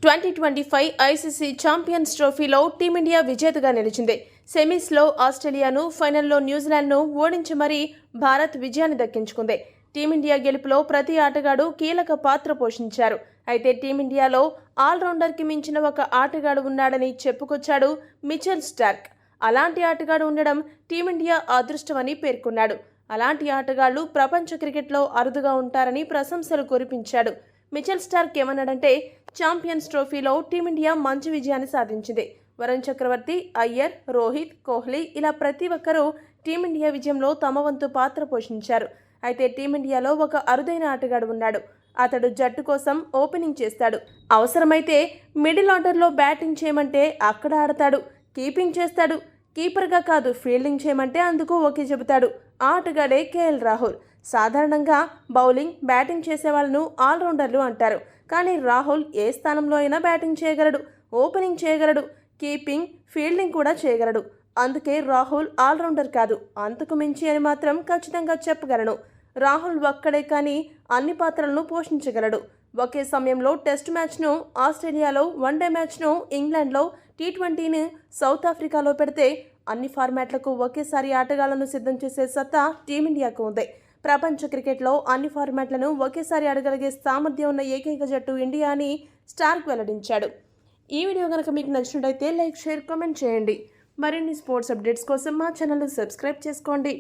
2025 ICC champions ట్రోఫీలో team India విజేతగా నిలిచింది. సెమీస్లో ఆస్ట్రేలియాను, ఫైనల్లో న్యూజిలాండ్ను ఓడించి మరీ భారత్ విజయాన్ని దక్కించుకుంది. టీమిండియా గెలుపులో ప్రతి ఆటగాడు కీలక పాత్ర పోషించారు. అయితే టీమిండియాలో ఆల్రౌండర్కి మించిన ఒక ఆటగాడు ఉన్నాడని చెప్పుకొచ్చాడు మిచెల్ స్టార్క్. అలాంటి ఆటగాడు ఉండడం టీమిండియా అదృష్టమని పేర్కొన్నాడు. అలాంటి ఆటగాళ్లు ప్రపంచ క్రికెట్లో అరుదుగా ఉంటారని ప్రశంసలు కురిపించాడు. మిచెల్ స్టార్క్ ఏమన్నాడంటే, ఛాంపియన్స్ ట్రోఫీలో టీమిండియా మంచి విజయాన్ని సాధించింది. వరుణ్ చక్రవర్తి, అయ్యర్, రోహిత్, కోహ్లీ ఇలా ప్రతి ఒక్కరూ టీమిండియా విజయంలో తమ వంతు పాత్ర పోషించారు. అయితే టీమిండియాలో ఒక అరుదైన ఆటగాడు ఉన్నాడు. అతడు జట్టు కోసం ఓపెనింగ్ చేస్తాడు. అవసరమైతే మిడిల్ ఆర్డర్లో బ్యాటింగ్ చేయమంటే అక్కడ ఆడతాడు. కీపింగ్ చేస్తాడు. కీపర్గా కాదు, ఫీల్డింగ్ చేయమంటే అందుకు ఓకే చెబుతాడు. ఆ ఆటగాడే కేఎల్ రాహుల్. సాధారణంగా బౌలింగ్, బ్యాటింగ్ చేసేవాళ్లను ఆల్రౌండర్లు అంటారు. కానీ రాహుల్ ఏ స్థానంలో అయినా బ్యాటింగ్ చేయగలడు, ఓపెనింగ్ చేయగలడు, కీపింగ్, ఫీల్డింగ్ కూడా చేయగలడు. అందుకే రాహుల్ ఆల్రౌండర్ కాదు, అంతకు మించి అని మాత్రం ఖచ్చితంగా చెప్పగలను. రాహుల్ ఒక్కడే కానీ అన్ని పాత్రలను పోషించగలడు. ఒకే సమయంలో టెస్ట్ మ్యాచ్ను ఆస్ట్రేలియాలో, వన్డే మ్యాచ్ను ఇంగ్లాండ్లో, టీ20ని సౌత్ ఆఫ్రికాలో పెడితే అన్ని ఫార్మాట్లకు ఒకేసారి ఆటగాళ్లను సిద్ధం చేసే సత్తా టీమిండియాకు ఉంది. ప్రపంచ క్రికెట్లో అన్ని ఫార్మాట్లను ఒకేసారి ఆడగలిగే సామర్థ్యం ఉన్న ఏకైక జట్టు ఇండియా అని స్టార్క్ వెల్లడించాడు. ఈ వీడియో కనుక మీకు నచ్చినట్లయితే లైక్, షేర్, కామెంట్ చేయండి. మరిన్ని స్పోర్ట్స్ అప్డేట్స్ కోసం మా ఛానల్ని సబ్స్క్రైబ్ చేసుకోండి.